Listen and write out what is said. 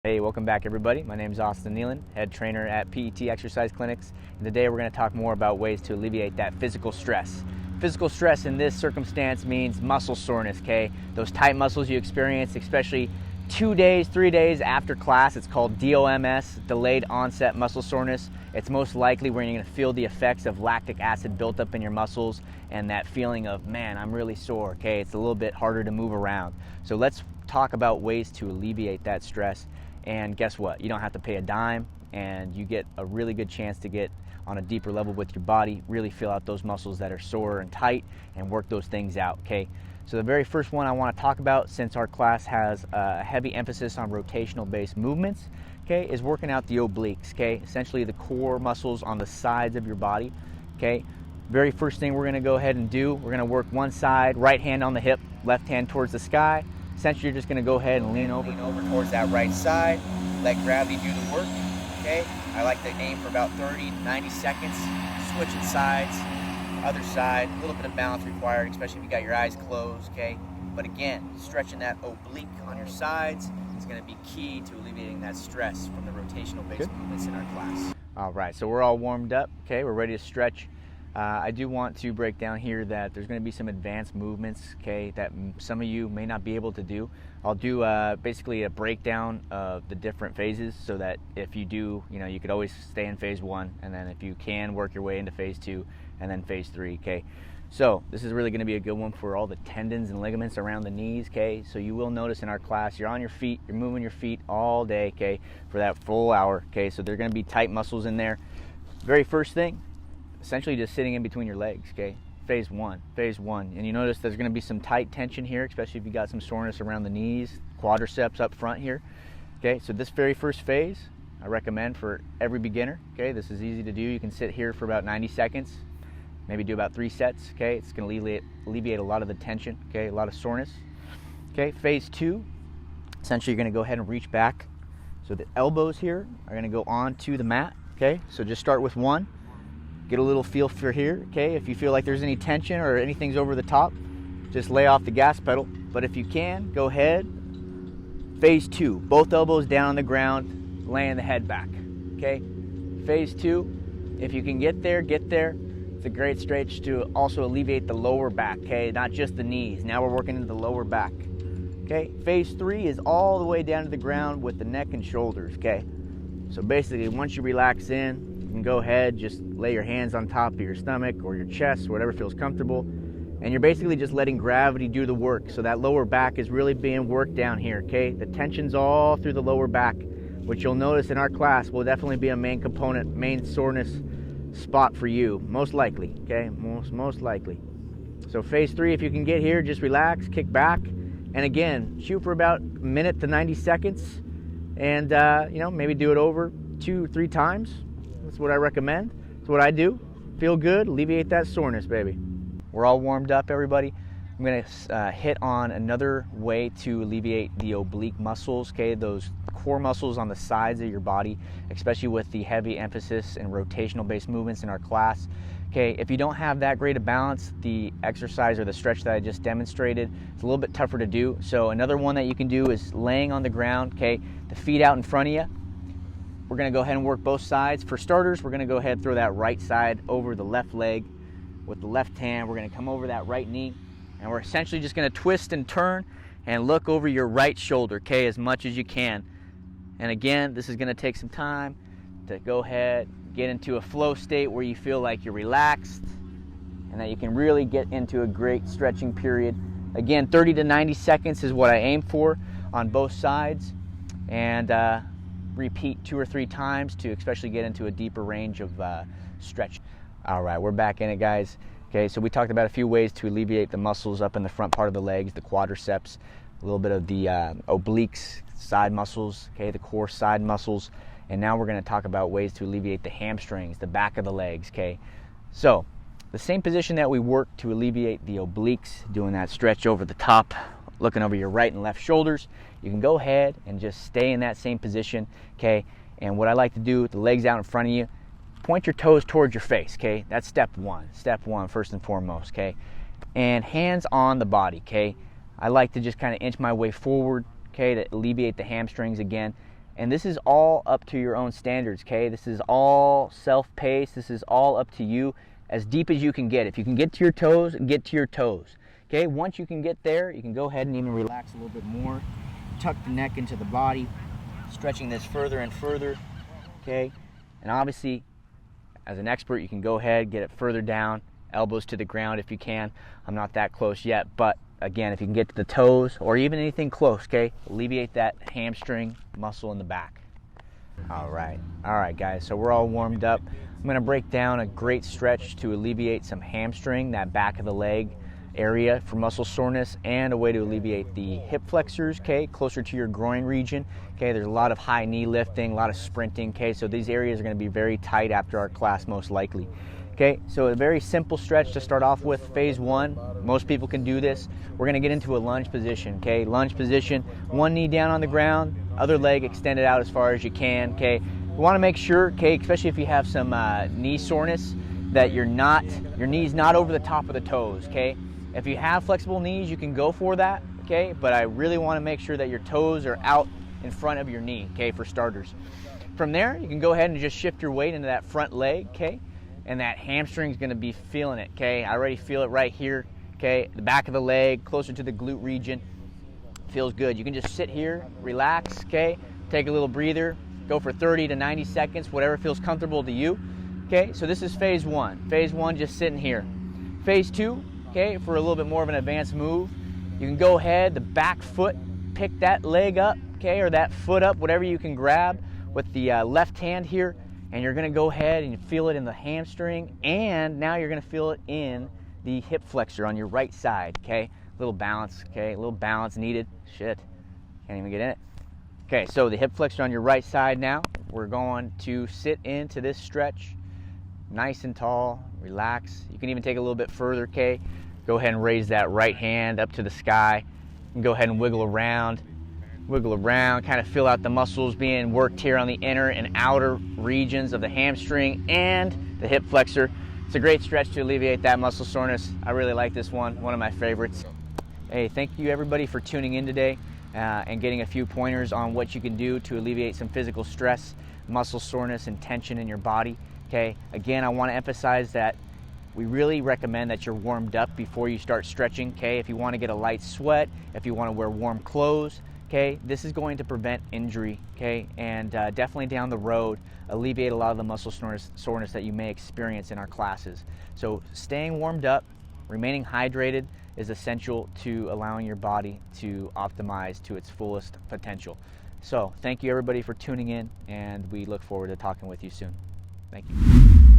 Hey, welcome back everybody. My name is Austin Nealon, head trainer at P.E.T Exercise Clinics. And today we're going to talk more about ways to alleviate that physical stress. Physical stress in this circumstance means muscle soreness, okay? Those tight muscles you experience, especially 2 days, 3 days after class. It's called DOMS, delayed onset muscle soreness. It's most likely when you're going to feel the effects of lactic acid built up in your muscles and that feeling of, man, I'm really sore, okay? It's a little bit harder to move around. So let's talk about ways to alleviate that stress. And guess what? You don't have to pay a dime, and you get a really good chance to get on a deeper level with your body, really feel out those muscles that are sore and tight and work those things out, okay? So the very first one I want to talk about, since our class has a heavy emphasis on rotational based movements, okay, is working out the obliques, okay? Essentially the core muscles on the sides of your body, okay? Very first thing we're going to go ahead and do, we're going to work one side, right hand on the hip, left hand towards the sky. Essentially, you're just going to go ahead and lean over towards that right side, let gravity do the work, okay? I like to aim for about 30 to 90 seconds, switching sides, other side, a little bit of balance required, especially if you got your eyes closed, okay? But again, stretching that oblique on your sides is going to be key to alleviating that stress from the rotational based movements in our class. All right, so we're all warmed up, okay? We're ready to stretch. I do want to break down here that there's going to be some advanced movements, okay, that some of you may not be able to do. I'll do basically a breakdown of the different phases so that if you do, you could always stay in phase 1, and then if you can, work your way into phase 2 and then phase 3, okay? So this is really going to be a good one for all the tendons and ligaments around the knees, okay? So you will notice in our class, you're on your feet, you're moving your feet all day, okay, for that full hour, okay? So there are going to be tight muscles in there. Very first thing, essentially just sitting in between your legs, okay? Phase one. And you notice there's going to be some tight tension here, especially if you got some soreness around the knees, quadriceps up front here, okay? So this very first phase, I recommend for every beginner, okay? This is easy to do. You can sit here for about 90 seconds, maybe do about 3 sets, okay? It's going to alleviate a lot of the tension, okay? A lot of soreness, okay? Phase 2, essentially you're going to go ahead and reach back. So the elbows here are going to go onto the mat, okay? So just start with 1. Get a little feel for here, okay? If you feel like there's any tension or anything's over the top, just lay off the gas pedal. But if you can, go ahead. Phase 2, both elbows down on the ground, laying the head back, okay? Phase 2, if you can get there, get there. It's a great stretch to also alleviate the lower back, okay? Not just the knees. Now we're working into the lower back, okay? Phase 3 is all the way down to the ground with the neck and shoulders, okay? So basically, once you relax in, you can go ahead, just lay your hands on top of your stomach or your chest, whatever feels comfortable, and you're basically just letting gravity do the work. So that lower back is really being worked down here, okay? The tension's all through the lower back, which you'll notice in our class will definitely be a main component, main soreness spot for you, most likely, okay? Most likely. So phase 3, if you can get here, just relax, kick back, and again, shoot for about a minute to 90 seconds, and maybe do it over 2-3 times. That's what I recommend. That's what I do. Feel good, alleviate that soreness, baby. We're all warmed up, everybody. I'm going to hit on another way to alleviate the oblique muscles, okay? Those core muscles on the sides of your body, especially with the heavy emphasis and rotational based movements in our class. Okay, if you don't have that great a balance, the exercise or the stretch that I just demonstrated, it's a little bit tougher to do. So another one that you can do is laying on the ground, okay? The feet out in front of you. We're going to go ahead and work both sides. For starters, we're going to go ahead and throw that right side over the left leg with the left hand. We're going to come over that right knee, and we're essentially just going to twist and turn and look over your right shoulder, okay, as much as you can. And again, this is going to take some time to go ahead, get into a flow state where you feel like you're relaxed and that you can really get into a great stretching period. Again, 30 to 90 seconds is what I aim for on both sides, and repeat 2 or 3 times to especially get into a deeper range of stretch. All right, we're back in it, guys. Okay, so we talked about a few ways to alleviate the muscles up in the front part of the legs, the quadriceps, a little bit of the obliques, side muscles, okay, the core side muscles, and now we're going to talk about ways to alleviate the hamstrings, the back of the legs, okay? So the same position that we work to alleviate the obliques, doing that stretch over the top, looking over your right and left shoulders, you can go ahead and just stay in that same position, okay? And what I like to do with the legs out in front of you, point your toes towards your face, okay? That's step 1, first and foremost, okay? And hands on the body, okay? I like to just kind of inch my way forward, okay, to alleviate the hamstrings again. And this is all up to your own standards, okay? This is all self-paced. This is all up to you, as deep as you can get. If you can get to your toes, get to your toes, okay? Once you can get there, you can go ahead and even relax a little bit more. Tuck the neck into the body, stretching this further and further, okay? And obviously, as an expert, you can go ahead, get it further down, elbows to the ground if you can. I'm not that close yet, but again, if you can get to the toes or even anything close, okay, alleviate that hamstring muscle in the back. All right, guys, so we're all warmed up. I'm gonna break down a great stretch to alleviate some hamstring, that back of the leg area for muscle soreness, and a way to alleviate the hip flexors, okay, closer to your groin region. Okay, there's a lot of high knee lifting, a lot of sprinting, okay, so these areas are gonna be very tight after our class most likely. Okay, so a very simple stretch to start off with, phase one. Most people can do this. We're gonna get into a lunge position, okay? Lunge position, one knee down on the ground, other leg extended out as far as you can, okay? You wanna make sure, okay, especially if you have some knee soreness, that your knee's not over the top of the toes, okay? If you have flexible knees, you can go for that, okay? But I really wanna make sure that your toes are out in front of your knee, okay, for starters. From there, you can go ahead and just shift your weight into that front leg, okay? And that hamstring's gonna be feeling it, okay? I already feel it right here, okay? The back of the leg, closer to the glute region. Feels good. You can just sit here, relax, okay? Take a little breather, go for 30 to 90 seconds, whatever feels comfortable to you, okay? So this is phase one. Phase one, just sitting here. Phase two, okay, for a little bit more of an advanced move, you can go ahead, the back foot, pick that leg up, okay, or that foot up, whatever you can grab with the left hand here, and you're gonna go ahead and feel it in the hamstring, and now you're gonna feel it in the hip flexor on your right side, okay? A little balance, okay? A little balance needed. Shit, can't even get in it. Okay, so the hip flexor on your right side now. We're going to sit into this stretch, nice and tall, relax. You can even take it a little bit further, okay? Go ahead and raise that right hand up to the sky, and go ahead and wiggle around, kind of feel out the muscles being worked here on the inner and outer regions of the hamstring and the hip flexor. It's a great stretch to alleviate that muscle soreness. I really like this one of my favorites. Hey, thank you everybody for tuning in today and getting a few pointers on what you can do to alleviate some physical stress, muscle soreness, and tension in your body. Okay, again, I want to emphasize that we really recommend that you're warmed up before you start stretching. Okay, if you want to get a light sweat, if you want to wear warm clothes, okay, this is going to prevent injury, okay, and definitely down the road alleviate a lot of the muscle soreness that you may experience in our classes. So staying warmed up, remaining hydrated is essential to allowing your body to optimize to its fullest potential. So thank you everybody for tuning in, and we look forward to talking with you soon. Thank you.